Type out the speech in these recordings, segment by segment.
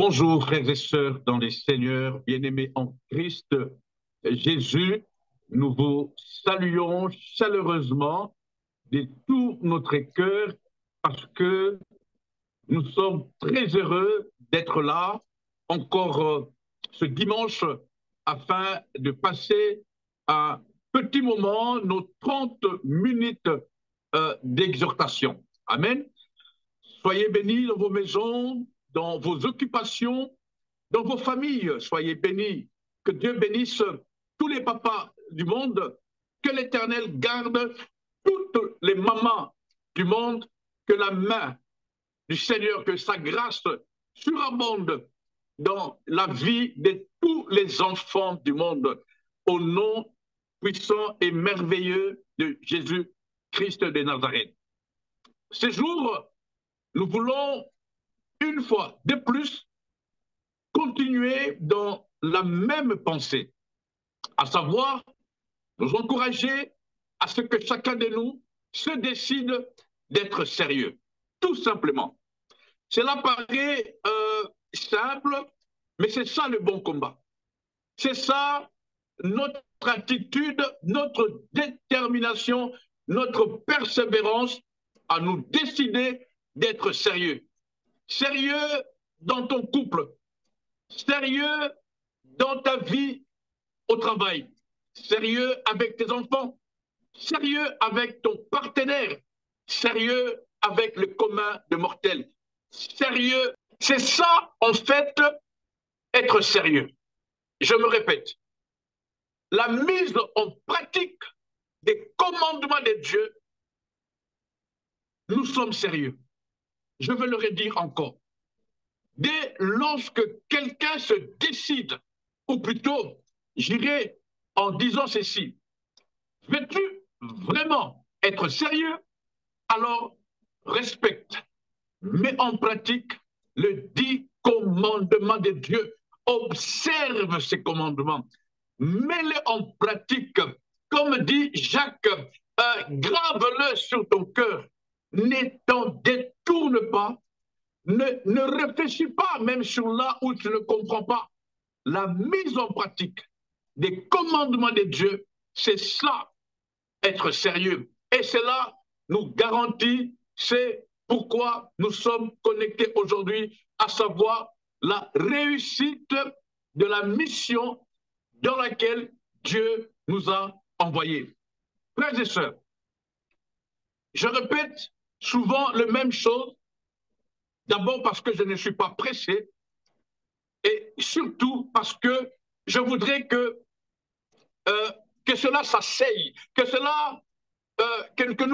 Bonjour frères et sœurs dans les Seigneurs, bien-aimés en Christ Jésus, nous vous saluons chaleureusement de tout notre cœur parce que nous sommes très heureux d'être là encore ce dimanche afin de passer un petit moment, nos 30 minutes d'exhortation. Amen. Soyez bénis dans vos maisons, dans vos occupations, dans vos familles. Soyez bénis. Que Dieu bénisse tous les papas du monde. Que l'Éternel garde toutes les mamans du monde. Que la main du Seigneur, que sa grâce surabonde dans la vie de tous les enfants du monde. Au nom puissant et merveilleux de Jésus-Christ de Nazareth. Ce jour, nous voulons une fois de plus continuer dans la même pensée, à savoir nous encourager à ce que chacun de nous se décide d'être sérieux, tout simplement. Cela paraît simple, mais c'est ça le bon combat. C'est ça notre attitude, notre détermination, notre persévérance à nous décider d'être sérieux. Sérieux dans ton couple, sérieux dans ta vie au travail, sérieux avec tes enfants, sérieux avec ton partenaire, sérieux avec le commun des mortels. Sérieux, c'est ça en fait, être sérieux. Je me répète, la mise en pratique des commandements de Dieu, nous sommes sérieux. Je veux le redire encore. Dès lorsque quelqu'un se décide, ou plutôt, j'irai en disant ceci, veux-tu vraiment être sérieux? Alors, respecte, mets en pratique le 10 commandements de Dieu, observe ces commandements, mets-les en pratique, comme dit Jacques, grave-le sur ton cœur, ne t'en détourne pas. Ne réfléchis pas même sur là où tu ne comprends pas. La mise en pratique des commandements de Dieu, c'est ça, être sérieux. Et cela nous garantit, c'est pourquoi nous sommes connectés aujourd'hui, à savoir la réussite de la mission dans laquelle Dieu nous a envoyés. Frères et sœurs, je répète souvent la même chose. D'abord parce que je ne suis pas pressé et surtout parce que je voudrais que cela s'asseye, que cela, que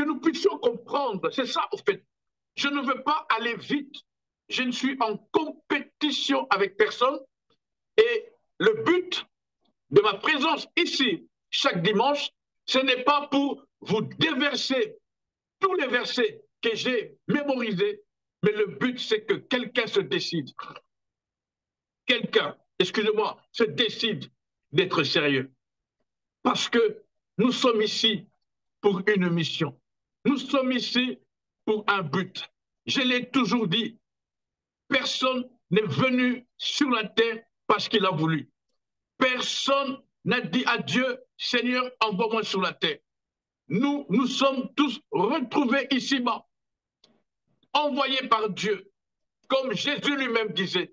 nous puissions comprendre. C'est ça, en fait. Je ne veux pas aller vite. Je ne suis en compétition avec personne. Et le but de ma présence ici, chaque dimanche, ce n'est pas pour vous déverser tous les versets que j'ai mémorisés, mais le but, c'est que quelqu'un se décide. Quelqu'un, excusez-moi, se décide d'être sérieux. Parce que nous sommes ici pour une mission. Nous sommes ici pour un but. Je l'ai toujours dit, personne n'est venu sur la terre parce qu'il a voulu. Personne n'a dit à Dieu, Seigneur, envoie-moi sur la terre. Nous sommes tous retrouvés ici-bas, envoyés par Dieu. Comme Jésus lui-même disait,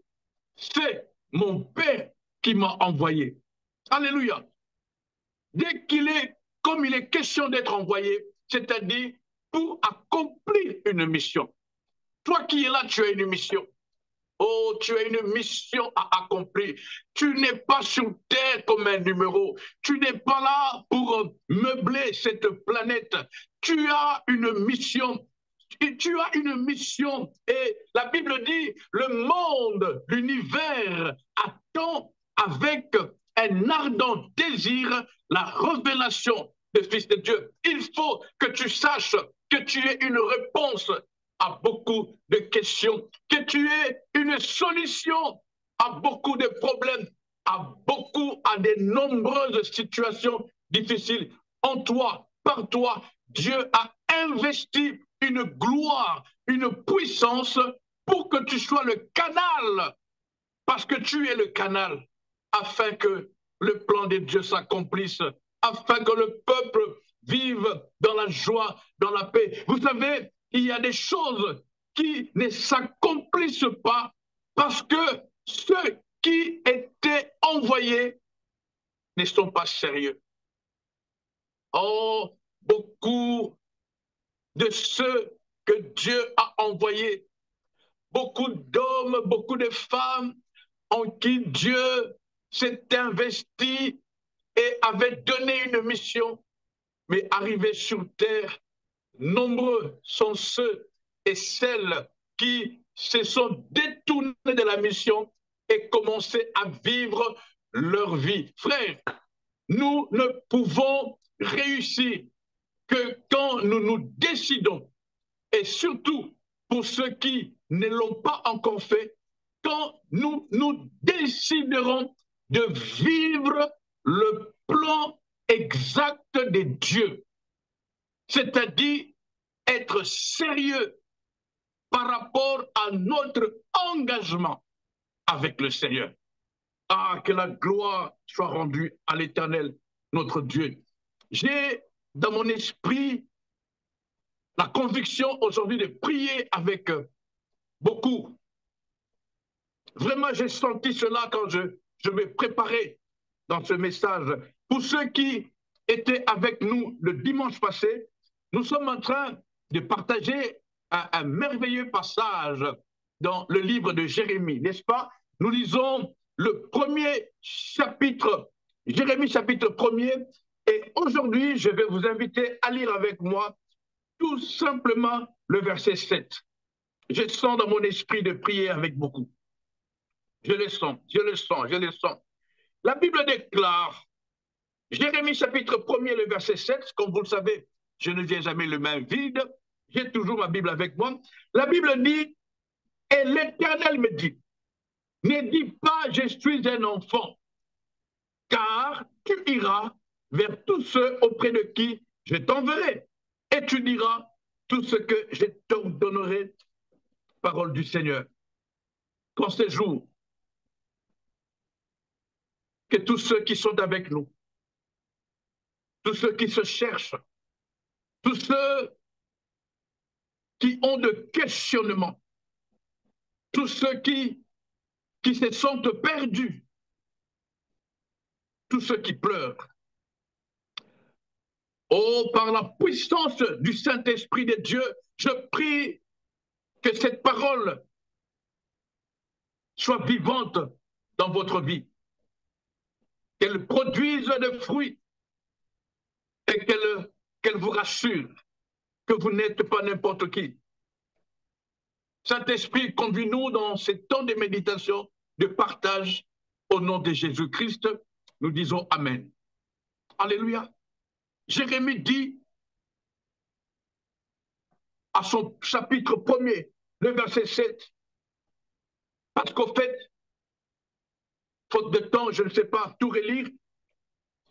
c'est mon Père qui m'a envoyé. Alléluia. Dès qu'il est, comme il est question d'être envoyé, c'est-à-dire pour accomplir une mission. Toi qui es là, tu as une mission. Oh, tu as une mission à accomplir. Tu n'es pas sur terre comme un numéro. Tu n'es pas là pour meubler cette planète. Tu as une mission. Et tu as une mission. Et la Bible dit, le monde, l'univers attend avec un ardent désir la révélation du Fils de Dieu. Il faut que tu saches que tu aies une réponse à beaucoup de questions, que tu aies une solution à beaucoup de problèmes, à de nombreuses situations difficiles. En toi, par toi, Dieu a investi une gloire, une puissance pour que tu sois le canal, parce que tu es le canal, afin que le plan de Dieu s'accomplisse, afin que le peuple vive dans la joie, dans la paix. Vous savez, il y a des choses qui ne s'accomplissent pas parce que ceux qui étaient envoyés ne sont pas sérieux. Oh, beaucoup de ceux que Dieu a envoyés, beaucoup d'hommes, beaucoup de femmes en qui Dieu s'est investi et avait donné une mission, mais arrivés sur terre, nombreux sont ceux et celles qui se sont détournés de la mission et commencé à vivre leur vie. Frères, nous ne pouvons réussir que quand nous nous décidons, et surtout pour ceux qui ne l'ont pas encore fait, quand nous nous déciderons de vivre le plan exact de Dieu, c'est-à-dire être sérieux par rapport à notre engagement avec le Seigneur. Ah, que la gloire soit rendue à l'Éternel, notre Dieu. J'ai dans mon esprit la conviction aujourd'hui de prier avec beaucoup. Vraiment, j'ai senti cela quand je me préparais dans ce message. Pour ceux qui étaient avec nous le dimanche passé, nous sommes en train de partager un merveilleux passage dans le livre de Jérémie, n'est-ce pas? Nous lisons le premier chapitre, Jérémie chapitre 1er, et aujourd'hui, je vais vous inviter à lire avec moi tout simplement le verset 7. Je sens dans mon esprit de prier avec beaucoup. Je le sens, je le sens, je le sens. La Bible déclare, Jérémie chapitre 1er, le verset 7, comme vous le savez, je ne viens jamais les mains vides, j'ai toujours ma Bible avec moi. La Bible dit, et l'Éternel me dit, ne dis pas je suis un enfant, car tu iras vers tous ceux auprès de qui je t'enverrai, et tu diras tout ce que je t'ordonnerai, parole du Seigneur. Qu'en ces jours, que tous ceux qui sont avec nous, tous ceux qui se cherchent, tous ceux qui ont de questionnements, tous ceux qui se sentent perdus, tous ceux qui pleurent. Oh, par la puissance du Saint-Esprit de Dieu, je prie que cette parole soit vivante dans votre vie, qu'elle produise des fruits et qu'elle vous rassure que vous n'êtes pas n'importe qui. Saint-Esprit, conduis-nous dans ces temps de méditation, de partage, au nom de Jésus-Christ. Nous disons Amen. Alléluia. Jérémie dit à son chapitre 1er, le verset 7, parce qu'au fait, faute de temps, je ne sais pas tout relire,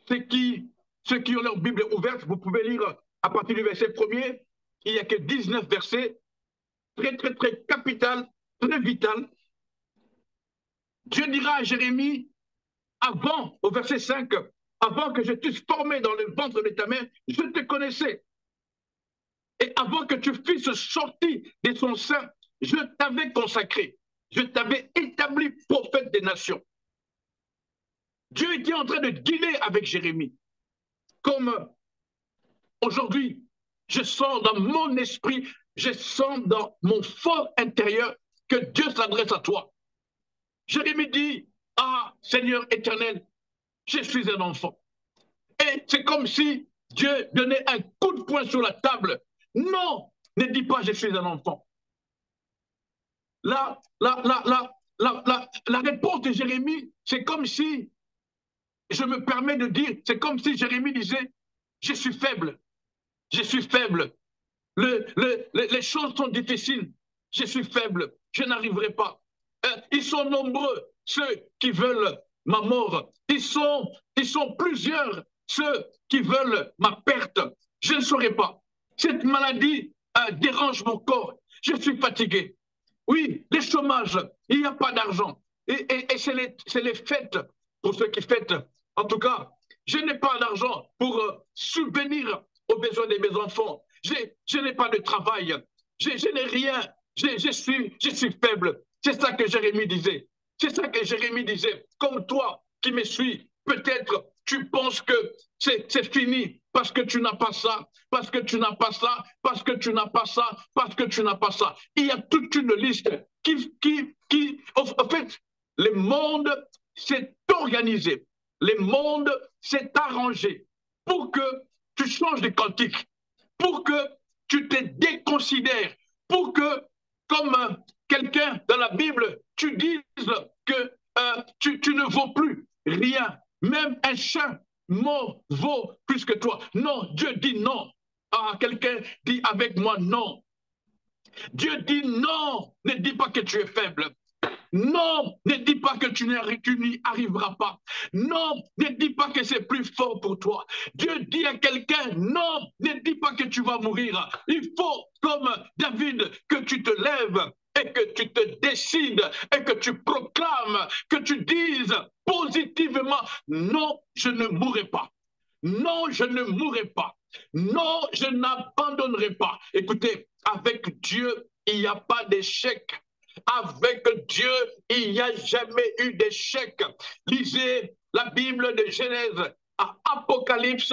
ceux qui ont leur Bible ouverte, vous pouvez lire à partir du verset 1er, il n'y a que 19 versets, très, très, très capital, très vital. Dieu dira à Jérémie, avant, au verset 5, avant que je t'eusse formé dans le ventre de ta mère, je te connaissais. Et avant que tu fusses sorti de son sein, je t'avais consacré. Je t'avais établi prophète des nations. Dieu était en train de dealer avec Jérémie. Comme aujourd'hui, je sens dans mon esprit, je sens dans mon fort intérieur que Dieu s'adresse à toi. Jérémie dit, ah Seigneur éternel, je suis un enfant. Et c'est comme si Dieu donnait un coup de poing sur la table. Non, ne dis pas je suis un enfant. La réponse de Jérémie, c'est comme si, je me permets de dire, c'est comme si Jérémie disait, je suis faible, je suis faible, les choses sont difficiles, je suis faible, je n'arriverai pas. Ils sont nombreux, ceux qui veulent ma mort, ils sont plusieurs, ceux qui veulent ma perte, je ne saurais pas. Cette maladie dérange mon corps, je suis fatigué. Oui, les chômages, il n'y a pas d'argent. Et c'est les fêtes, pour ceux qui fêtent. En tout cas, je n'ai pas d'argent pour subvenir aux besoins de mes enfants. Je n'ai pas de travail. Je n'ai rien. Je suis faible. C'est ça que Jérémie disait. C'est ça que Jérémie disait. Comme toi qui me suis, peut-être tu penses que c'est fini parce que tu n'as pas ça, parce que tu n'as pas ça, parce que tu n'as pas ça, parce que tu n'as pas ça. Il y a toute une liste en fait, le monde s'est organisé, le monde s'est arrangé pour que tu changes de quantique, pour que tu te déconsidères, pour que, comme quelqu'un dans la Bible, tu dises que tu ne vaux plus rien. Même un chat mort vaut plus que toi. Non, Dieu dit non. Ah, quelqu'un dit avec moi non. Dieu dit non. Ne dis pas que tu es faible. Non, ne dis pas que tu n'y arriveras pas. Non, ne dis pas que c'est plus fort pour toi. Dieu dit à quelqu'un, non, ne dis pas que tu vas mourir. Il faut, comme David, que tu te lèves et que tu te décides et que tu proclames, que tu dises positivement, non, je ne mourrai pas. Non, je ne mourrai pas. Non, je n'abandonnerai pas. Écoutez, avec Dieu, il n'y a pas d'échec. Avec Dieu, il n'y a jamais eu d'échec. Lisez la Bible de Genèse à Apocalypse.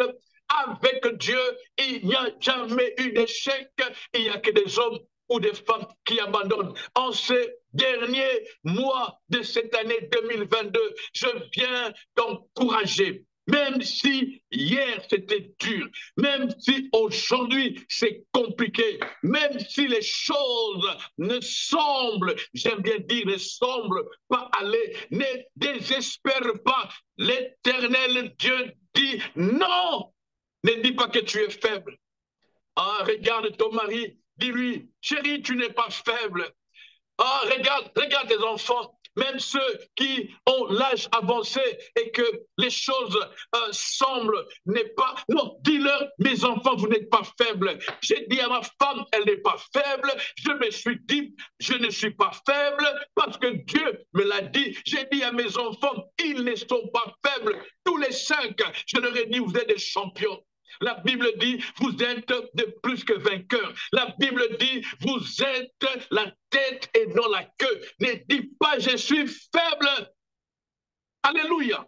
Avec Dieu, il n'y a jamais eu d'échec. Il n'y a que des hommes ou des femmes qui abandonnent. En ces derniers mois de cette année 2022, je viens t'encourager. Même si hier c'était dur, même si aujourd'hui c'est compliqué, même si les choses ne semblent, j'aime bien dire, ne semblent pas aller, ne désespère pas. L'Éternel Dieu dit non. Ne dis pas que tu es faible. Ah, regarde ton mari, dis-lui, chérie, tu n'es pas faible. Ah, regarde tes enfants, même ceux qui ont l'âge avancé et que les choses semblent n'est pas. Non, dis-leur, mes enfants, vous n'êtes pas faibles. J'ai dit à ma femme, elle n'est pas faible. Je me suis dit, je ne suis pas faible parce que Dieu me l'a dit. J'ai dit à mes enfants, ils ne sont pas faibles. Tous les 5, je leur ai dit, vous êtes des champions. La Bible dit, vous êtes de plus que vainqueurs. La Bible dit, vous êtes la tête et non la queue. Ne dis pas, je suis faible. Alléluia.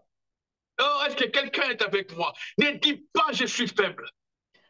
Oh, est-ce que quelqu'un est avec moi? Ne dis pas, je suis faible.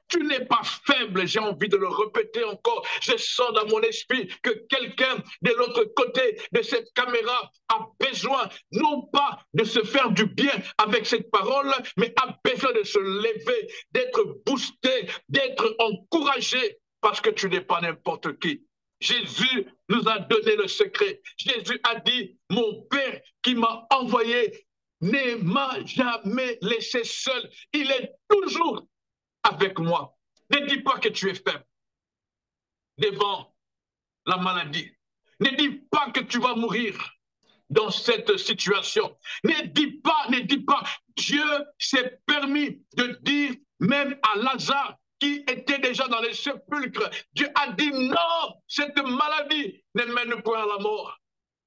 Tu n'es pas faible, j'ai envie de le répéter encore. Je sens dans mon esprit que quelqu'un de l'autre côté de cette caméra a besoin, non pas de se faire du bien avec cette parole, mais a besoin de se lever, d'être boosté, d'être encouragé, parce que tu n'es pas n'importe qui. Jésus nous a donné le secret. Jésus a dit, mon Père qui m'a envoyé ne m'a jamais laissé seul. Il est toujours avec moi. Ne dis pas que tu es faible devant la maladie. Ne dis pas que tu vas mourir dans cette situation. Ne dis pas. Dieu s'est permis de dire même à Lazare qui était déjà dans les sépulcres, Dieu a dit non, cette maladie ne mène point à la mort.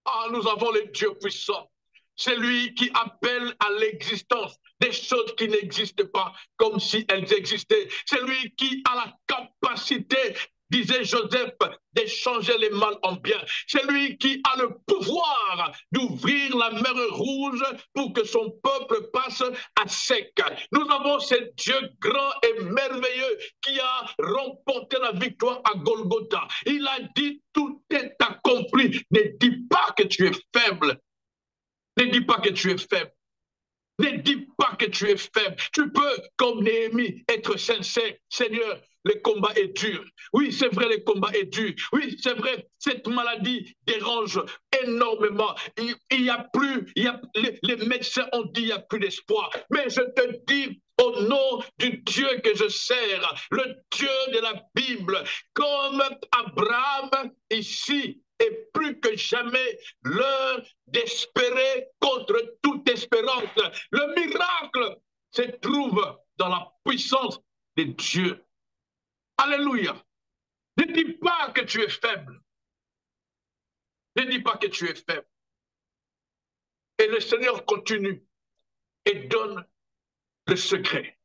Ah, nous avons le Dieu puissant. C'est lui qui appelle à l'existence des choses qui n'existent pas comme si elles existaient. C'est lui qui a la capacité, disait Joseph, d'échanger les mal en bien. C'est lui qui a le pouvoir d'ouvrir la mer Rouge pour que son peuple passe à sec. Nous avons ce Dieu grand et merveilleux qui a remporté la victoire à Golgotha. Il a dit, tout est accompli. Ne dis pas que tu es faible. Ne dis pas que tu es faible. Ne dis pas que tu es faible. Tu peux, comme Néhémie, être sincère. Seigneur, le combat est dur. Oui, c'est vrai, le combat est dur. Oui, c'est vrai, cette maladie dérange énormément. Il y a plus, les médecins ont dit qu'il n'y a plus d'espoir. Mais je te dis, au nom du Dieu que je sers, le Dieu de la Bible, comme Abraham ici, et plus que jamais l'heure d'espérer contre toute espérance. Le miracle se trouve dans la puissance de Dieu. Alléluia. Ne dis pas que tu es faible. Ne dis pas que tu es faible. Et le Seigneur continue et donne le secret.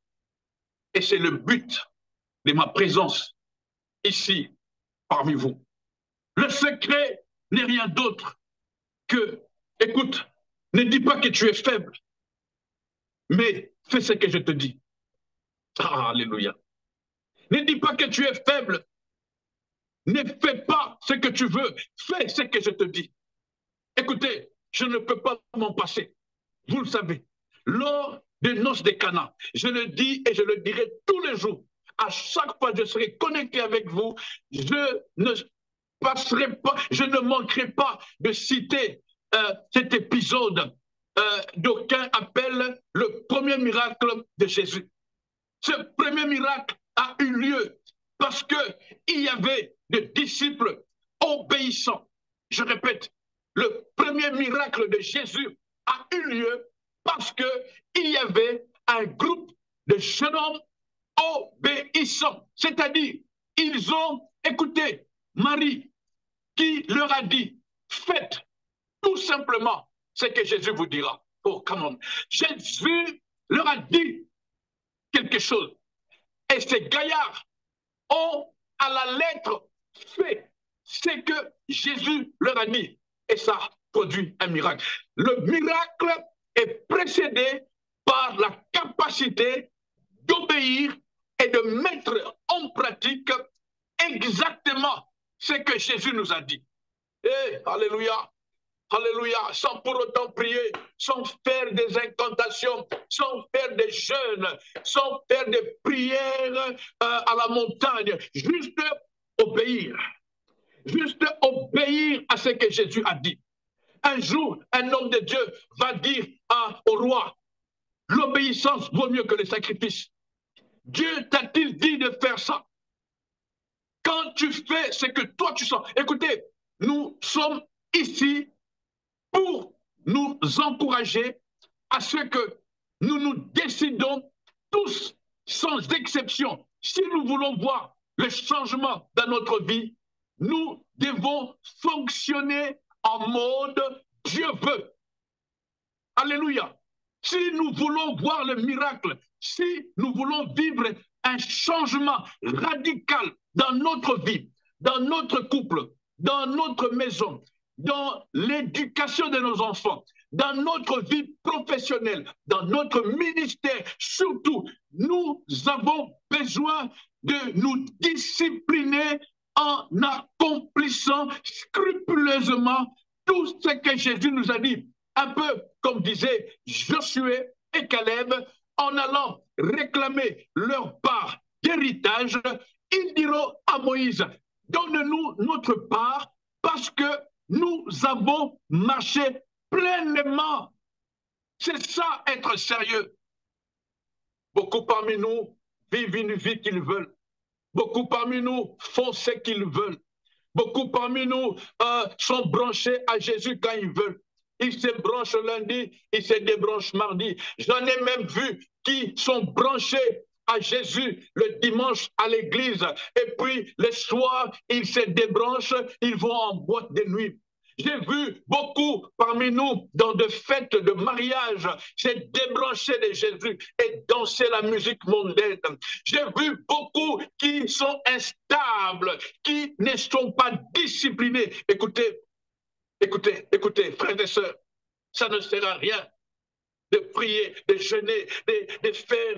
Et c'est le but de ma présence ici parmi vous. Le secret n'est rien d'autre que, écoute, ne dis pas que tu es faible, mais fais ce que je te dis. Ah, alléluia. Ne dis pas que tu es faible. Ne fais pas ce que tu veux. Fais ce que je te dis. Écoutez, je ne peux pas m'en passer. Vous le savez. Lors des noces de Cana, je le dis et je le dirai tous les jours. À chaque fois que je serai connecté avec vous, je ne passerai pas, je ne manquerai pas de citer cet épisode d'aucuns appellent le premier miracle de Jésus. Ce premier miracle a eu lieu parce qu'il y avait des disciples obéissants. Je répète, le premier miracle de Jésus a eu lieu parce qu'il y avait un groupe de jeunes hommes obéissants. C'est-à-dire, ils ont écouté Marie qui leur a dit, faites tout simplement ce que Jésus vous dira. Oh, come on. Jésus leur a dit quelque chose. Et ces gaillards ont à la lettre fait ce que Jésus leur a dit. Et ça produit un miracle. Le miracle est précédé par la capacité d'obéir et de mettre en pratique exactement ce que Jésus nous a dit. Eh, alléluia. Alléluia, sans pour autant prier, sans faire des incantations, sans faire des jeûnes, sans faire des prières à la montagne, juste obéir à ce que Jésus a dit. Un jour, un homme de Dieu va dire au roi, l'obéissance vaut mieux que le sacrifice. Dieu t'a-t-il dit de faire ça? Quand tu fais ce que toi tu sens, écoutez, nous sommes ici pour nous encourager à ce que nous nous décidons tous, sans exception, si nous voulons voir le changement dans notre vie, nous devons fonctionner en mode Dieu veut. Alléluia. Si nous voulons voir le miracle, si nous voulons vivre un changement radical dans notre vie, dans notre couple, dans notre maison, dans l'éducation de nos enfants, dans notre vie professionnelle, dans notre ministère, surtout, nous avons besoin de nous discipliner en accomplissant scrupuleusement tout ce que Jésus nous a dit. Un peu comme disaient Josué et Caleb, en allant réclamer leur part d'héritage, ils diront à Moïse, donne-nous notre part parce que nous avons marché pleinement. C'est ça, être sérieux. Beaucoup parmi nous vivent une vie qu'ils veulent. Beaucoup parmi nous font ce qu'ils veulent. Beaucoup parmi nous sont branchés à Jésus quand ils veulent. Ils se branchent lundi, ils se débranchent mardi. J'en ai même vu qui sont branchés à Jésus le dimanche à l'église. Et puis le soir, ils se débranchent, ils vont en boîte de nuit. J'ai vu beaucoup parmi nous dans de fêtes de mariage se débrancher de Jésus et danser la musique mondaine. J'ai vu beaucoup qui sont instables, qui ne sont pas disciplinés. Écoutez, écoutez, écoutez, frères et sœurs, ça ne sert à rien de prier, de jeûner, de faire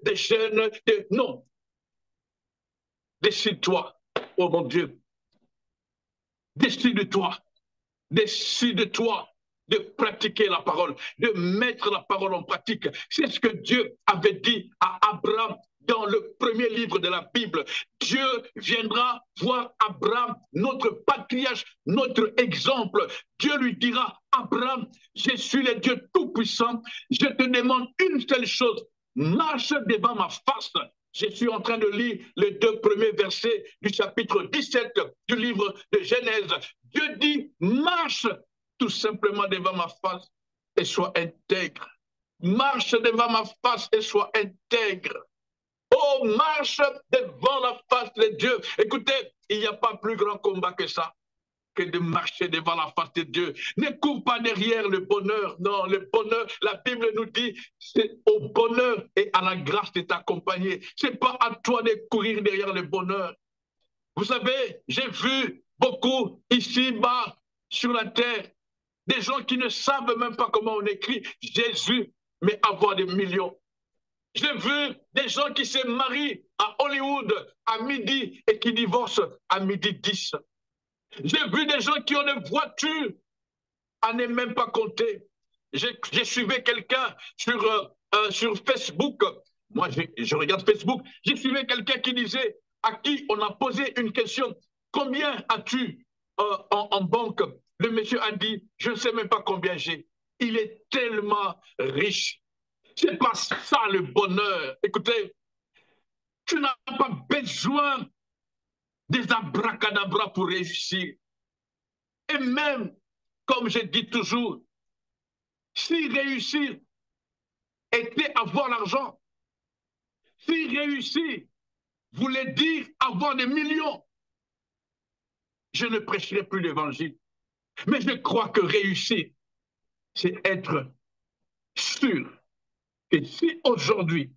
des jeûnes. Non. Décide-toi, oh mon Dieu. Décide-toi. Décide-toi de pratiquer la parole, de mettre la parole en pratique. C'est ce que Dieu avait dit à Abraham dans le premier livre de la Bible. Dieu viendra voir Abraham, notre patriarche, notre exemple. Dieu lui dira, Abraham, je suis le Dieu Tout-Puissant, je te demande une seule chose, marche devant ma face. Je suis en train de lire les 2 premiers versets du chapitre 17 du livre de Genèse. Dieu dit, marche tout simplement devant ma face et sois intègre. Marche devant ma face et sois intègre. Oh, marche devant la face de Dieu. Écoutez, il n'y a pas plus grand combat que ça. que de marcher devant la face de Dieu. Ne cours pas derrière le bonheur. Non, le bonheur, la Bible nous dit, c'est au bonheur et à la grâce de t'accompagner. Ce n'est pas à toi de courir derrière le bonheur. Vous savez, j'ai vu beaucoup ici-bas sur la terre, des gens qui ne savent même pas comment on écrit Jésus, mais avoir des millions. J'ai vu des gens qui se marient à Hollywood à midi et qui divorcent à midi 10. J'ai vu des gens qui ont des voitures à ne même pas compter. J'ai suivi quelqu'un sur Facebook. Moi, je regarde Facebook. J'ai suivi quelqu'un qui disait, à qui on a posé une question, combien as-tu en banque? Le monsieur a dit, je ne sais même pas combien j'ai. Il est tellement riche. C'est pas ça le bonheur. Écoutez, tu n'as pas besoin des abracadabras pour réussir. Et même, comme je dis toujours, si réussir était avoir l'argent, si réussir voulait dire avoir des millions, je ne prêcherai plus l'évangile. Mais je crois que réussir, c'est être sûr que si aujourd'hui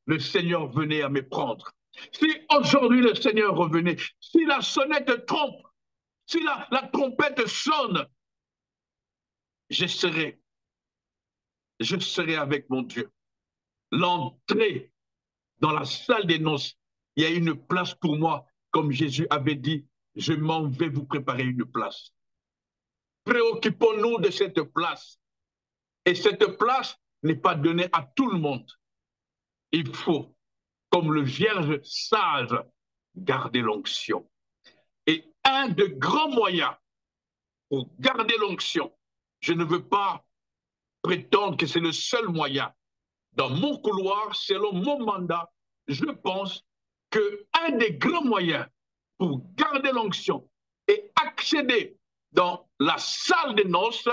le Seigneur venait à me prendre, si aujourd'hui le Seigneur revenait, si la sonnette trompe, si la trompette sonne, je serai avec mon Dieu. L'entrée dans la salle des noces, il y a une place pour moi, comme Jésus avait dit, je m'en vais vous préparer une place. Préoccupons-nous de cette place. Et cette place n'est pas donnée à tout le monde. Il faut, comme le vierge sage, garder l'onction. Et un des grands moyens pour garder l'onction, je ne veux pas prétendre que c'est le seul moyen. Dans mon couloir, selon mon mandat, je pense qu'un des grands moyens pour garder l'onction et accéder dans la salle des noces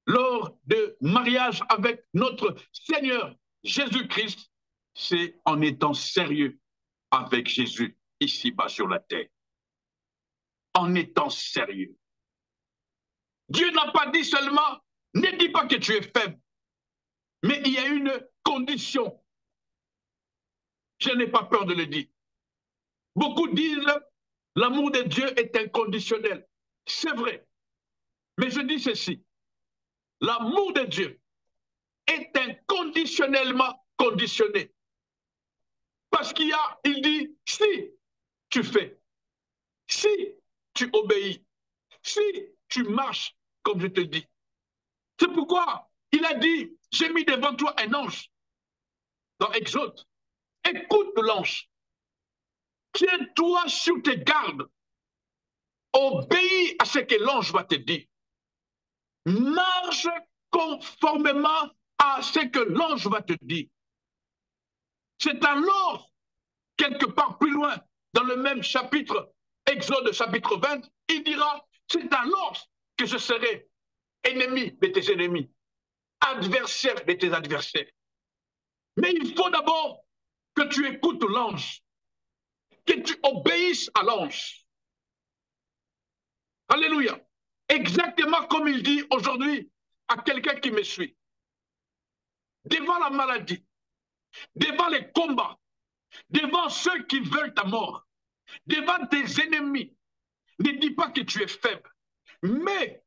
lors de mariage avec notre Seigneur Jésus-Christ, c'est en étant sérieux avec Jésus ici-bas sur la terre. En étant sérieux. Dieu n'a pas dit seulement, ne dis pas que tu es faible, mais il y a une condition. Je n'ai pas peur de le dire. Beaucoup disent, l'amour de Dieu est inconditionnel. C'est vrai. Mais je dis ceci, l'amour de Dieu est inconditionnellement conditionné. Parce il dit, si tu fais, si tu obéis, si tu marches comme je te dis. C'est pourquoi il a dit, j'ai mis devant toi un ange dans Exode. Écoute l'ange. Tiens-toi sur tes gardes. Obéis à ce que l'ange va te dire. Marche conformément à ce que l'ange va te dire. C'est alors, quelque part plus loin, dans le même chapitre, Exode chapitre 20, il dira, c'est alors que je serai ennemi de tes ennemis, adversaire de tes adversaires. Mais il faut d'abord que tu écoutes l'ange, que tu obéisses à l'ange. Alléluia. Exactement comme il dit aujourd'hui à quelqu'un qui me suit. Devant la maladie, devant les combats, devant ceux qui veulent ta mort, devant tes ennemis, ne dis pas que tu es faible, mais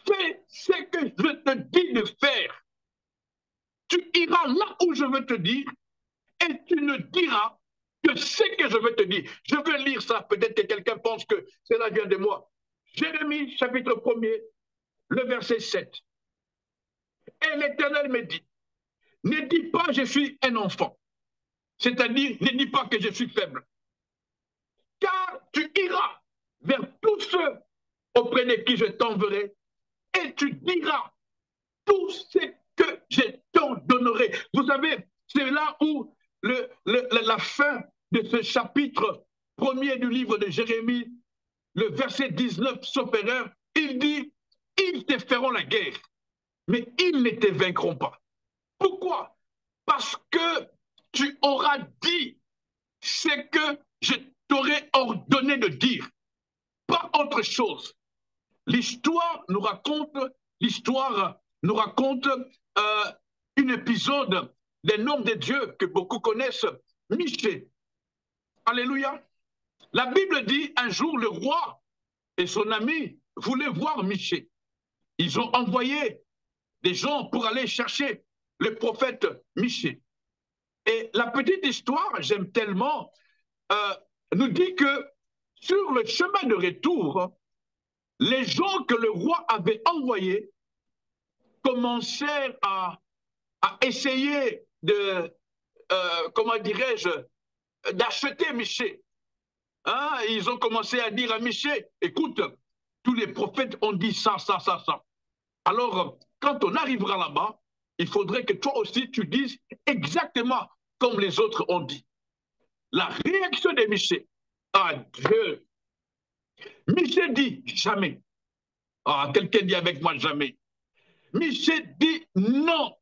fais ce que je te dis de faire. Tu iras là où je veux te dire et tu ne diras que ce que je veux te dire. Je veux lire ça, peut-être que quelqu'un pense que cela vient de moi. Jérémie, chapitre 1er, le verset 7. Et l'Éternel me dit, ne dis pas je suis un enfant, c'est-à-dire ne dis pas que je suis faible, car tu iras vers tous ceux auprès de qui je t'enverrai et tu diras tout ce que je t'ordonnerai. Vous savez, c'est là où la fin de ce chapitre premier du livre de Jérémie, le verset 19, sauf erreur, il dit, ils te feront la guerre, mais ils ne te vaincront pas. Pourquoi? Parce que tu auras dit ce que je t'aurais ordonné de dire, pas autre chose. l'histoire nous raconte, un épisode d'un homme de Dieu que beaucoup connaissent, Michée. Alléluia. La Bible dit un jour le roi et son ami voulaient voir Michée. Ils ont envoyé des gens pour aller chercher le prophète Michée. Et la petite histoire, j'aime tellement, nous dit que sur le chemin de retour, les gens que le roi avait envoyés commencèrent à essayer de, comment dirais-je, d'acheter Michée. Hein? Ils ont commencé à dire à Michée, écoute, tous les prophètes ont dit ça, ça, ça, ça. Alors, quand on arrivera là-bas, il faudrait que toi aussi tu dises exactement comme les autres ont dit. La réaction de Michée, ah Dieu, Michée dit jamais. Ah, quelqu'un dit avec moi jamais. Michée dit non,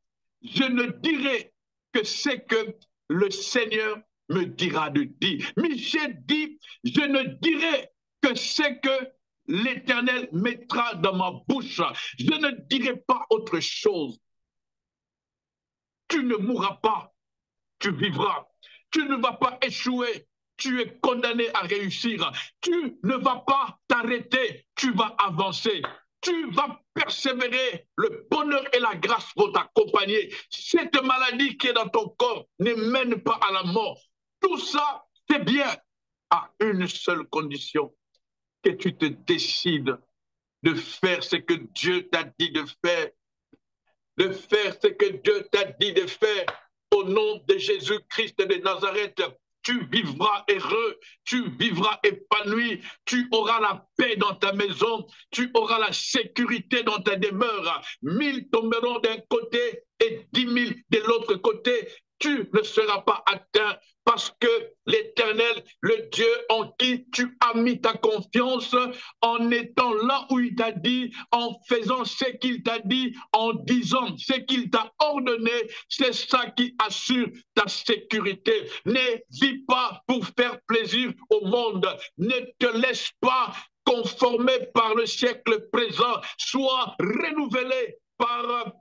je ne dirai que ce que le Seigneur me dira de dire. Michée dit, je ne dirai que ce que l'Éternel mettra dans ma bouche. Je ne dirai pas autre chose. Tu ne mourras pas, tu vivras. Tu ne vas pas échouer, tu es condamné à réussir. Tu ne vas pas t'arrêter, tu vas avancer. Tu vas persévérer, le bonheur et la grâce vont t'accompagner. Cette maladie qui est dans ton corps ne mène pas à la mort. Tout ça, c'est bien à une seule condition, que tu te décides de faire ce que Dieu t'a dit de faire, de faire ce que Dieu t'a dit de faire. Au nom de Jésus-Christ de Nazareth, tu vivras heureux, tu vivras épanoui, tu auras la paix dans ta maison, tu auras la sécurité dans ta demeure. 1000 tomberont d'un côté et 10 000 de l'autre côté. Tu ne seras pas atteint parce que l'Éternel, le Dieu en qui tu as mis ta confiance, en étant là où il t'a dit, en faisant ce qu'il t'a dit, en disant ce qu'il t'a ordonné, c'est ça qui assure ta sécurité. Ne vis pas pour faire plaisir au monde. Ne te laisse pas conformer par le siècle présent. Sois renouvelé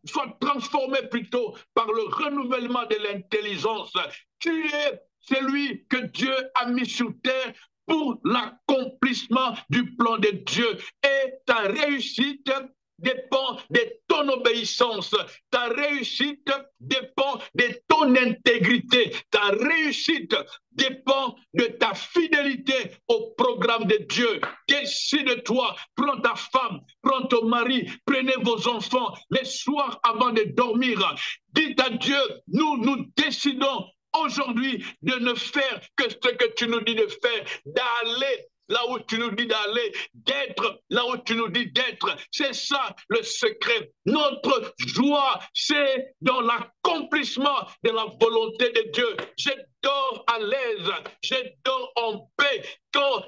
soit transformé plutôt par le renouvellement de l'intelligence. Tu es celui que Dieu a mis sur terre pour l'accomplissement du plan de Dieu. Et ta réussite dépend de ton obéissance. Ta réussite dépend de ton intégrité. Ta réussite dépend de ta fidélité au programme de Dieu. Décide-toi, prends ta femme, prends ton mari, prenez vos enfants les soirs avant de dormir. Dites à Dieu, nous décidons aujourd'hui de ne faire que ce que tu nous dis de faire, d'aller là où tu nous dis d'aller, d'être là où tu nous dis d'être. C'est ça le secret. Notre joie, c'est dans l'accomplissement de la volonté de Dieu. Je dors à l'aise, je dors en paix quand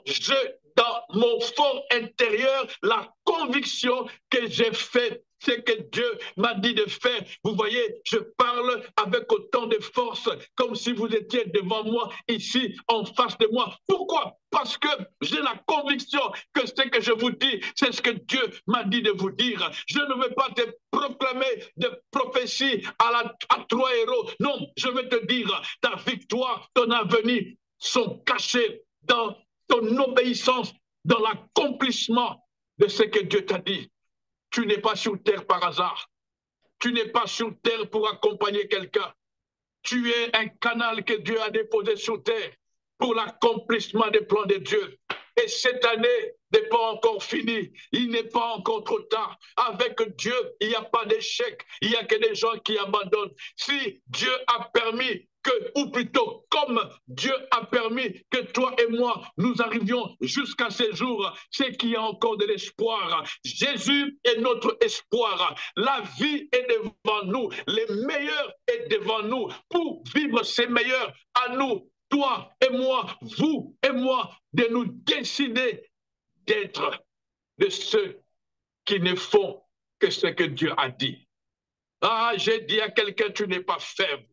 dans mon fort intérieur, la conviction que j'ai fait ce que Dieu m'a dit de faire. Vous voyez, je parle avec autant de force, comme si vous étiez devant moi, ici, en face de moi. Pourquoi? Parce que j'ai la conviction que ce que je vous dis, c'est ce que Dieu m'a dit de vous dire. Je ne veux pas te proclamer de prophétie à 3 héros. Non, je veux te dire, ta victoire, ton avenir sont cachés dans ton obéissance, dans l'accomplissement de ce que Dieu t'a dit. Tu n'es pas sur terre par hasard. Tu n'es pas sur terre pour accompagner quelqu'un. Tu es un canal que Dieu a déposé sur terre pour l'accomplissement des plans de Dieu. Et cette année n'est pas encore finie. Il n'est pas encore trop tard. Avec Dieu, il n'y a pas d'échec. Il n'y a que des gens qui abandonnent. Si Dieu a permis ou plutôt comme Dieu a permis que toi et moi, nous arrivions jusqu'à ces jours, c'est qu'il y a encore de l'espoir. Jésus est notre espoir. La vie est devant nous. Le meilleur est devant nous. Pour vivre ces meilleurs, à nous, toi et moi, vous et moi, de nous décider d'être de ceux qui ne font que ce que Dieu a dit. Ah, j'ai dit à quelqu'un, tu n'es pas faible.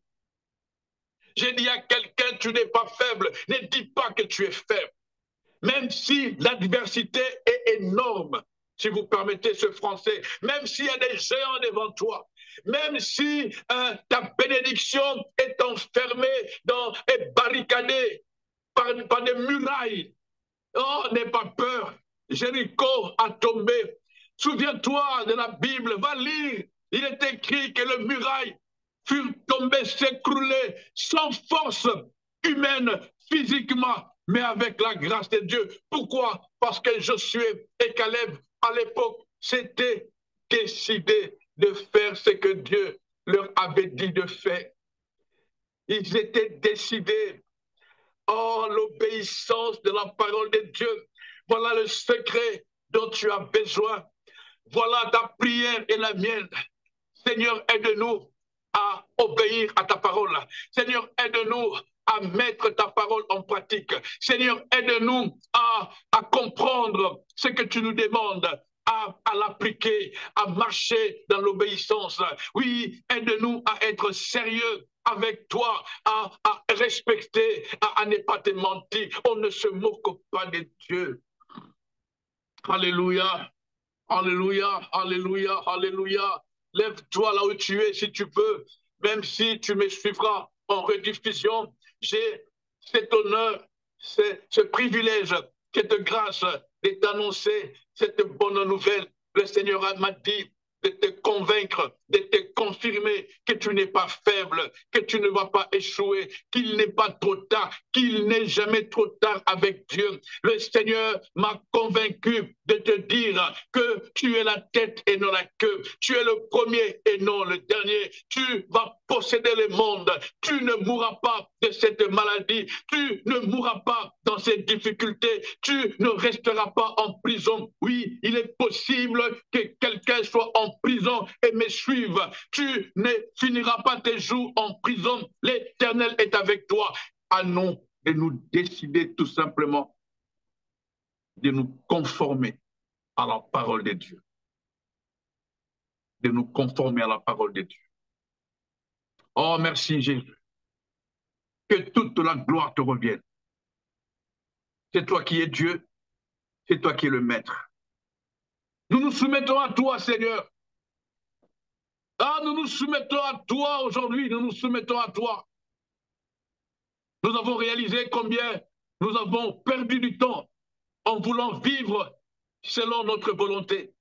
J'ai dit à quelqu'un, tu n'es pas faible. Ne dis pas que tu es faible. Même si l'adversité est énorme, si vous permettez ce français, même s'il y a des géants devant toi, même si ta bénédiction est enfermée et barricadée par des murailles, oh, n'aie pas peur. Jéricho a tombé. Souviens-toi de la Bible, va lire. Il est écrit que les murailles furent tombées, s'écrouler sans force humaine, physiquement, mais avec la grâce de Dieu. Pourquoi? Parce que Josué et Caleb, à l'époque, s'étaient décidés de faire ce que Dieu leur avait dit de faire. Ils étaient décidés. Oh, l'obéissance de la parole de Dieu. Voilà le secret dont tu as besoin. Voilà ta prière et la mienne. Seigneur, aide-nous à obéir à ta parole. Seigneur, aide-nous à mettre ta parole en pratique. Seigneur, aide-nous à comprendre ce que tu nous demandes, à l'appliquer, à marcher dans l'obéissance. Oui, aide-nous à être sérieux avec toi, à respecter, à ne pas te mentir. On ne se moque pas de Dieu. Alléluia, alléluia, alléluia, alléluia. Lève-toi là où tu es si tu peux, même si tu me suivras en rediffusion. J'ai cet honneur, ce privilège, cette grâce de t'annoncer cette bonne nouvelle. Le Seigneur m'a dit de te convaincre, de te confirmer que tu n'es pas faible, que tu ne vas pas échouer, qu'il n'est pas trop tard, qu'il n'est jamais trop tard avec Dieu. Le Seigneur m'a convaincu de te dire que tu es la tête et non la queue. Tu es le premier et non le dernier. Tu vas posséder le monde. Tu ne mourras pas de cette maladie. Tu ne mourras pas dans ces difficultés. Tu ne resteras pas en prison. Oui, il est possible que quelqu'un soit en prison et me suive. Tu ne finiras pas tes jours en prison. L'Éternel est avec toi. À nous de nous décider tout simplement de nous conformer à la parole de Dieu. De nous conformer à la parole de Dieu. Oh, merci Jésus. Que toute la gloire te revienne. C'est toi qui es Dieu. C'est toi qui es le Maître. Nous nous soumettons à toi, Seigneur. Ah, nous nous soumettons à toi aujourd'hui. Nous nous soumettons à toi. Nous avons réalisé combien nous avons perdu du temps en voulant vivre selon notre volonté.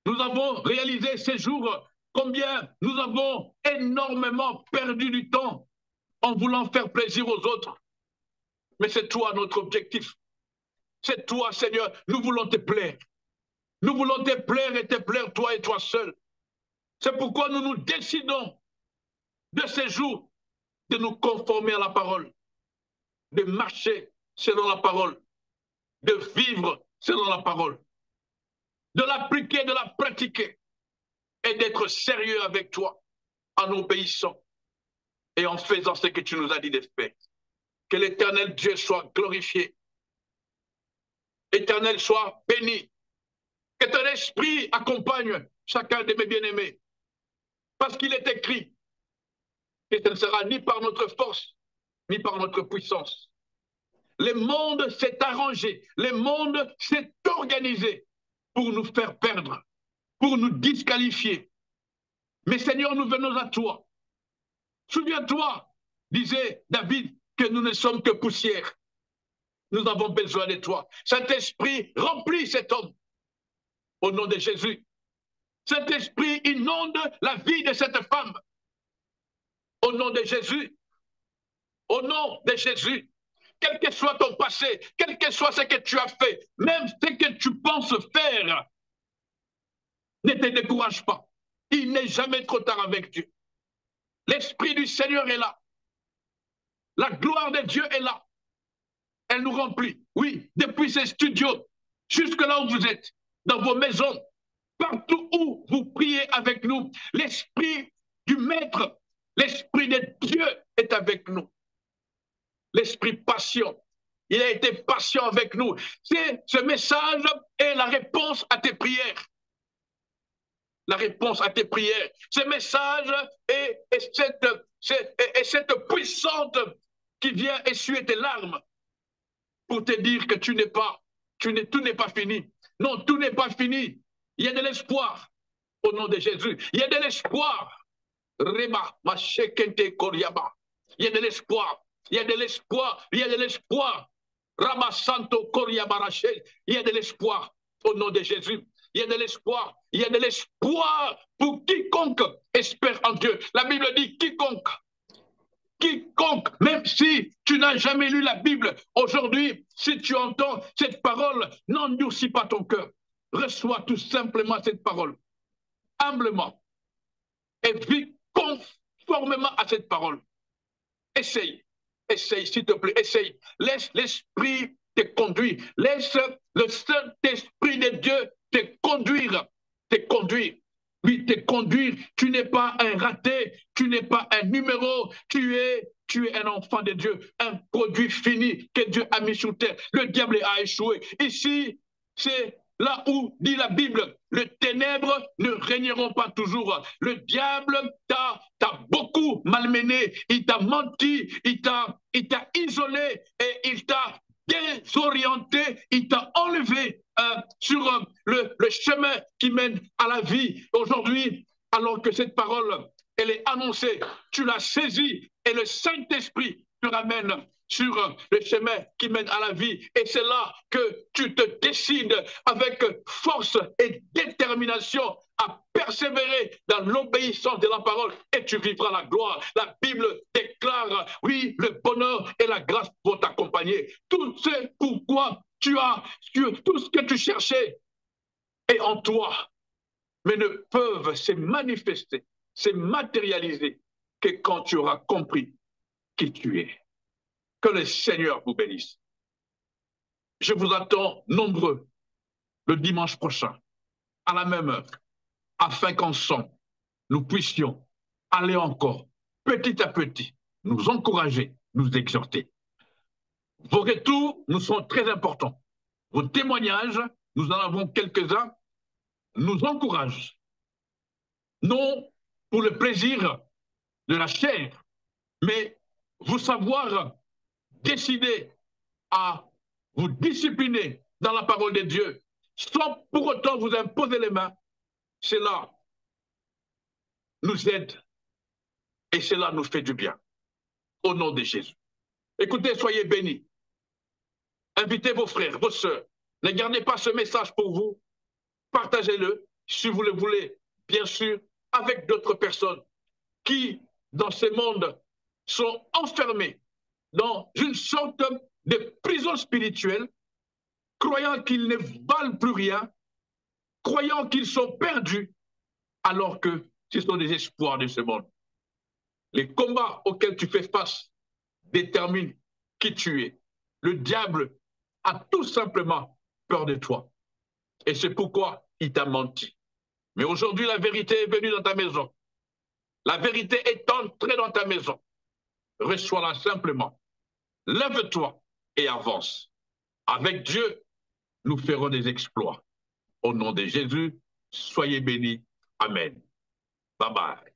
Nous avons réalisé ces jours combien nous avons énormément perdu du temps en voulant faire plaisir aux autres. Mais c'est toi notre objectif. C'est toi, Seigneur. Nous voulons te plaire. Nous voulons te plaire et te plaire toi et toi seul. C'est pourquoi nous nous décidons de ces jours de nous conformer à la parole, de marcher selon la parole, de vivre selon la parole, de l'appliquer, de la pratiquer et d'être sérieux avec toi en obéissant et en faisant ce que tu nous as dit de faire. Que l'Éternel Dieu soit glorifié. Éternel soit béni. Que ton esprit accompagne chacun de mes bien-aimés. Parce qu'il est écrit que ce ne sera ni par notre force, ni par notre puissance. Le monde s'est arrangé, le monde s'est organisé pour nous faire perdre, pour nous disqualifier. Mais Seigneur, nous venons à toi. Souviens-toi, disait David, que nous ne sommes que poussière. Nous avons besoin de toi. Saint-Esprit, remplis cet homme au nom de Jésus. Saint-Esprit, inonde la vie de cette femme au nom de Jésus. Au nom de Jésus. Quel que soit ton passé, quel que soit ce que tu as fait, même ce que tu penses faire, ne te décourage pas. Il n'est jamais trop tard avec Dieu. L'Esprit du Seigneur est là. La gloire de Dieu est là. Elle nous remplit. Oui, depuis ces studios, jusque là où vous êtes, dans vos maisons, partout où vous priez avec nous, l'Esprit du Maître, l'Esprit de Dieu est avec nous. L'Esprit patient. Il a été patient avec nous. Ce message est la réponse à tes prières. La réponse à tes prières. Ce message est cette puissante qui vient essuyer tes larmes pour te dire que tout n'est pas fini. Non, tout n'est pas fini. Il y a de l'espoir au nom de Jésus. Il y a de l'espoir. Rema, Machekente Koryaba. Il y a de l'espoir. Il y a de l'espoir. Il y a de l'espoir. Rama Santo Koryaba Rachel. Il y a de l'espoir au nom de Jésus. Il y a de l'espoir. Il y a de l'espoir pour quiconque espère en Dieu. La Bible dit quiconque. Quiconque, même si tu n'as jamais lu la Bible, aujourd'hui, si tu entends cette parole, n'endurcis pas ton cœur. Reçois tout simplement cette parole, humblement, et vis conformément à cette parole. Essaye, essaye, s'il te plaît, essaye. Laisse l'Esprit te conduire. Laisse le Saint-Esprit de Dieu te conduire, te conduire. Oui, te conduire. Tu n'es pas un raté, tu n'es pas un numéro, tu es un enfant de Dieu, un produit fini que Dieu a mis sur terre. Le diable a échoué. Ici, c'est là où dit la Bible, les ténèbres ne régneront pas toujours. Le diable t'a beaucoup malmené, il t'a menti, il t'a isolé et il t'a désorienté, il t'a enlevé sur le chemin qui mène à la vie. Aujourd'hui, alors que cette parole, elle est annoncée, tu l'as saisie et le Saint-Esprit te ramène sur le chemin qui mène à la vie. Et c'est là que tu te décides avec force et détermination à persévérer dans l'obéissance de la parole et tu vivras la gloire. La Bible déclare, oui, le bonheur et la grâce vont t'accompagner. Tout ce pourquoi tu as, tout ce que tu cherchais est en toi, mais ne peuvent se manifester, se matérialiser que quand tu auras compris qui tu es. Que le Seigneur vous bénisse. Je vous attends nombreux le dimanche prochain, à la même heure, afin qu'ensemble, nous puissions aller encore, petit à petit, nous encourager, nous exhorter. Vos retours nous sont très importants. Vos témoignages, nous en avons quelques-uns, nous encouragent. Non pour le plaisir de la chair, mais vous savoir décider à vous discipliner dans la parole de Dieu, sans pour autant vous imposer les mains, cela nous aide et cela nous fait du bien. Au nom de Jésus. Écoutez, soyez bénis. Invitez vos frères, vos sœurs. Ne gardez pas ce message pour vous. Partagez-le, si vous le voulez, bien sûr, avec d'autres personnes qui, dans ce monde, sont enfermées dans une sorte de prison spirituelle, croyant qu'ils ne valent plus rien, croyant qu'ils sont perdus, alors que ce sont des espoirs de ce monde. Les combats auxquels tu fais face déterminent qui tu es. Le diable a tout simplement peur de toi. Et c'est pourquoi il t'a menti. Mais aujourd'hui, la vérité est venue dans ta maison. La vérité est entrée dans ta maison. Reçois-la simplement. Lève-toi et avance. Avec Dieu, nous ferons des exploits. Au nom de Jésus, soyez bénis. Amen. Bye bye.